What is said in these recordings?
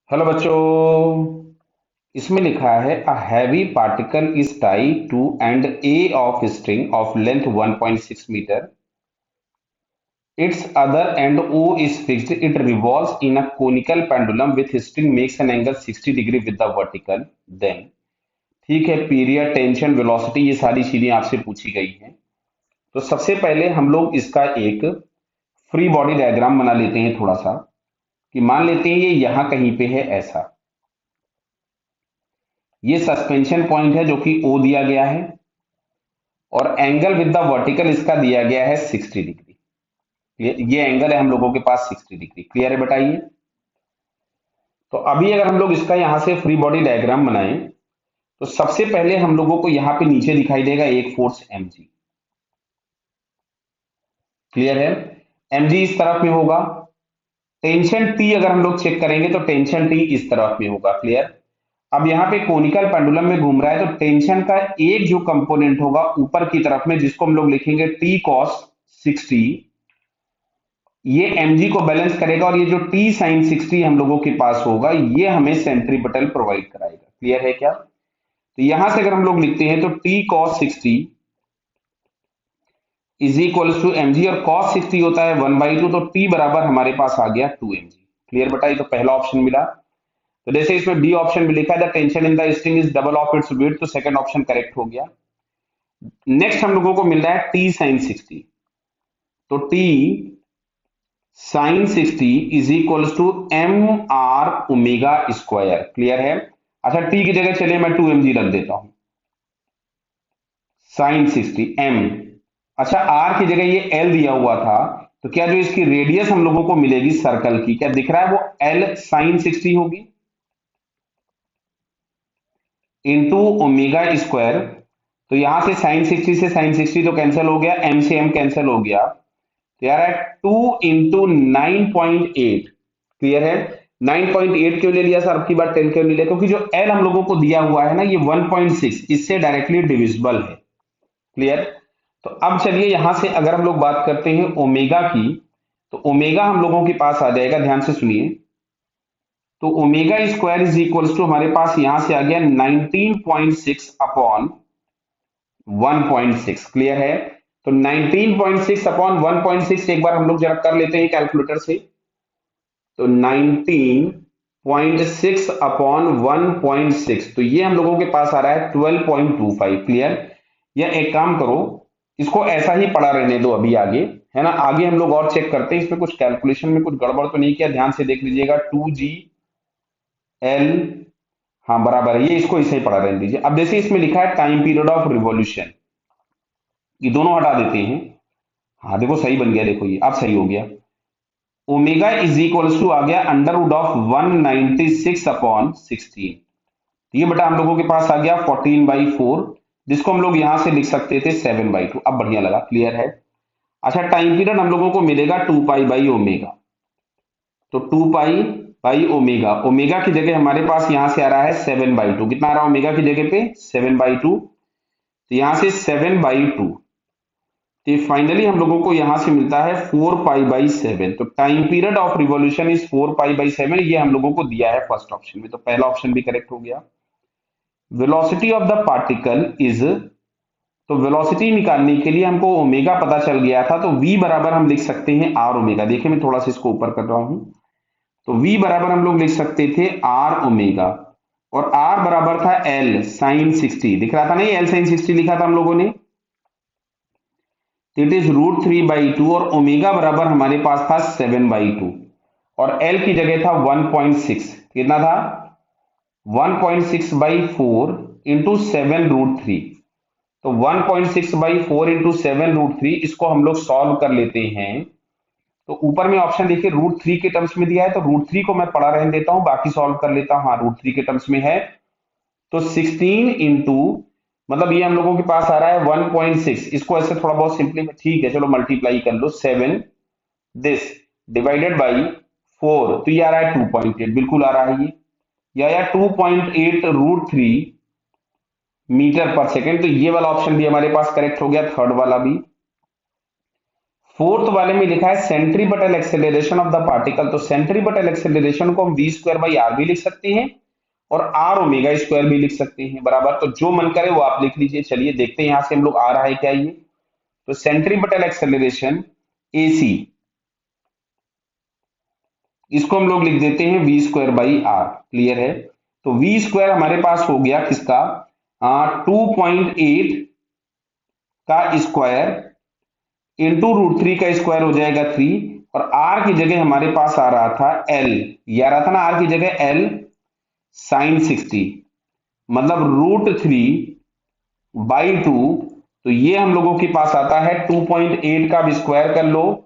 Hello बच्चों। इसमें लिखा है a heavy particle is tied to end A of string of length 1.6 metre, its other end O is fixed, it revolves in a conical pendulum with string makes an angle 60 degree with the vertical. Then ठीक है, period, tension, velocity, ये सारी चीजें आपसे पूछी गई हैं। तो सबसे पहले हम लोग इसका एक फ्री बॉडी डायग्राम बना लेते हैं थोड़ा सा, कि मान लेते हैं ये यहां कहीं पे है ऐसा। ये सस्पेंशन पॉइंट है जो कि ओ दिया गया है, और एंगल विद द वर्टिकल इसका दिया गया है 60 डिग्री। ये एंगल है हम लोगों के पास 60 डिग्री। क्लियर है बताइए। तो अभी अगर हम लोग इसका यहां से फ्री बॉडी डायग्राम बनाएं, तो सबसे पहले हम लोगों को यहां पे नीचे दिखाई देगा एक फोर्स mg। क्लियर है। mg इस तरफ में होगा। टेंशन T अगर हम लोग चेक करेंगे तो टेंशन T इस तरफ में होगा। क्लियर। अब यहाँ पे कोनिकल पेंडुलम में घूम रहा है, तो टेंशन का एक जो कंपोनेंट होगा ऊपर की तरफ में, जिसको हम लोग लिखेंगे T cos 60, ये mg को बैलेंस करेगा, और ये जो T sin 60 हम लोगों के पास होगा, ये हमें सेंट्रीपिटल प्रोवाइड कराएगा। क्लियर है क्या। तो यहां से अगर हम लोग लिखते हैं तो T cos 60 is equals to mg, और cos 60 होता है 1/2, तो T बराबर हमारे पास आ गया 2mg। क्लियर बताइए। तो पहला ऑप्शन मिला। तो जैसे इसमें बी ऑप्शन में लिखा है the tension in the string is double of its weight, तो सेकंड ऑप्शन करेक्ट हो गया। नेक्स्ट हम लोगों को मिल रहा है T sin 60, तो T sine 60 is equals to m r omega square. Clear है। अच्छा, टी की जगह चलिए मैं 2mg रख देता हूं। Sign 60 M. अच्छा, आर की जगह ये एल दिया हुआ था, तो क्या जो इसकी रेडियस हम लोगों को मिलेगी सर्कल की, क्या दिख रहा है वो एल साइन 60 होगी इंटू ओमेगा स्क्वायर। तो यहां से साइन 60 से साइन 60 तो कैंसिल हो गया, एम से एम कैंसिल हो गया, तो यार है 2 इंटू 9.8। क्लियर है। 9.8 क्यों ले लिया सर, अब की बार 10 क्यों ले लिया, क्योंकि जो एल हम लोगों को दिया हुआ है ना, ये 1.6 इससे डायरेक्टली डिविजिबल है। क्लियर। तो अब चलिए यहां से अगर हम लोग बात करते हैं ओमेगा की, तो ओमेगा हम लोगों के पास आ जाएगा, ध्यान से सुनिए। तो omega square is equals to हमारे पास यहां से आ गया 19.6 अपॉन 1.6। क्लियर है। तो 19.6 अपॉन 1.6 एक बार हम लोग जरा कर लेते हैं कैलकुलेटर से। तो 19.6 अपॉन 1.6, तो ये हम लोगों के पास आ रहा है 12.25। क्लियर। या एक काम करो, इसको ऐसा ही पड़ा रहने दो अभी आगे, है ना। आगे हम लोग और चेक करते हैं इसमें कुछ कैलकुलेशन में कुछ गड़बड़ तो नहीं किया, ध्यान से देख लीजिएगा। 2g l, हाँ बराबर है, ये इसको ऐसे ही पड़ा रहने दीजिए। अब जैसे इसमें लिखा है टाइम पीरियड ऑफ रिवॉल्यूशन, ये दोनों हटा देते हैं। हाँ देखो सही बन गया, देखो ये अब सही हो गया। ओमेगा इज इक्वल्स टू आ गया अंडर रूट ऑफ 196 अपॉन 16। ये बटा हम लोगों के पास आ गया 14/4, जिसको हम लोग यहां से लिख सकते थे 7/2। अब बढ़िया लगा। क्लियर है। अच्छा, टाइम पीरियड हम लोगों को मिलेगा 2 पाई बाई ओमेगा। तो 2 पाई बाई ओमेगा, ओमेगा की जगह हमारे पास यहां से आ रहा है 7/2। कितना आ रहा है ओमेगा की जगह पे 7/2, तो यहां से 7/2, तो फाइनली हम लोगों को यहां से मिलता है 4 पाई बाई 7। तो time period of revolution is 4 pi by 7, ये हम लोगों को दिया है फर्स्ट ऑप्शन में, तो पहला ऑप्शन भी करेक्ट हो गया। Velocity of the particle is, तो वेलोसिटी निकालने के लिए हमको ओमेगा पता चल गया था, तो v बराबर हम लिख सकते हैं आर ओमेगा। देखिए मैं थोड़ा सा इसको ऊपर कर रहा हूं, तो v बराबर हम लोग लिख सकते थे आर ओमेगा, और r बराबर था l साइन 60। दिख रहा था नहीं, l साइन 60 लिखा था हम लोगों ने। इट इज √3/2, और ओमेगा बराबर हमारे पास था 7/2, और एल की जगह था 1.6। कितना था 1.6/4 इंटू 7√3। तो 1.6/4 इंटू 7√3, इसको हम लोग सॉल्व कर लेते हैं। तो ऊपर में ऑप्शन देखिए √3 के टर्म्स में दिया है, तो √3 को मैं पढ़ा रहने देता हूं, बाकी सॉल्व कर लेता हूं। हाँ √3 के टर्म्स में है, तो 16 इंटू, मतलब ये हम लोगों के पास आ रहा है 1.6, इसको ऐसे थोड़ा बहुत सिंपली, ठीक है चलो मल्टीप्लाई कर लो 7 दिस डिवाइडेड बाई 4, तो ये आ रहा है 2.8, बिल्कुल आ रहा है ये, या 2.8 √3 मीटर पर सेकेंड। तो ये वाला ऑप्शन भी हमारे पास करेक्ट हो गया, थर्ड वाला भी। फोर्थ वाले में लिखा है centripetal acceleration of the particle, तो सेंट्रीपिटल एक्सेलरेशन को हम वी स्क्वायर बाई आर भी लिख सकते हैं और आर ओमेगा स्क्वायर भी लिख सकते हैं, बराबर। तो जो मन करे वो आप लिख लीजिए। चलिए देखते हैं यहां से हम लोग आ रहा है क्या ये। तो सेंट्रीपिटल एक्सेलरेशन एसी, इसको हम लोग लिख देते हैं v square by r. Clear है? तो वी स्क्वायर हमारे पास हो गया किसका, 2.8 का स्क्वायर इंटू √3 का स्क्वायर हो जाएगा 3, और आर की जगह हमारे पास आ रहा था एल, ये आ रहा था ना आर की जगह एल साइन 60, मतलब √3/2। तो ये हम लोगों के पास आता है 2.8 का भी स्क्वायर कर लो,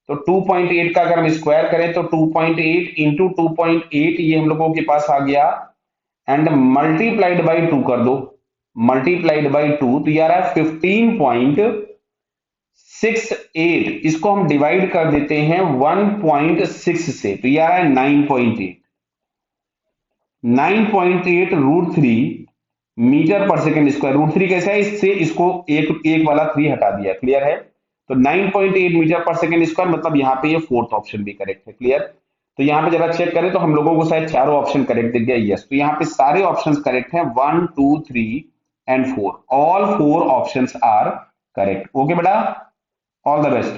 तो 2.8 का अगर हम स्क्वायर करें तो 2.8 इंटू 2.8 ये हम लोगों के पास आ गया, एंड मल्टीप्लाइड बाई 2 कर दो, मल्टीप्लाइड बाई 2, तो ये आ रहा है 15.68। इसको हम डिवाइड कर देते हैं 1.6 से, तो ये आ रहा है 9.8। 9.8 √3 मीटर पर सेकेंड स्क्वायर। √3 कैसा है, इससे इसको एक एक वाला 3 हटा दिया। क्लियर है? तो 9.8 मीटर पर सेकेंड स्क्वायर, मतलब यहाँ पे ये फोर्थ ऑप्शन भी करेक्ट है। क्लियर? तो यहाँ पे जरा चेक करें तो हम लोगों को शायद चारों ऑप्शन करेक्ट दिख गया। यस, तो यहाँ पे सारे ऑप्शन करेक्ट हैं, 1, 2, 3 and 4, all 4 options are correct. Okay बेटा, ऑल द बेस्ट।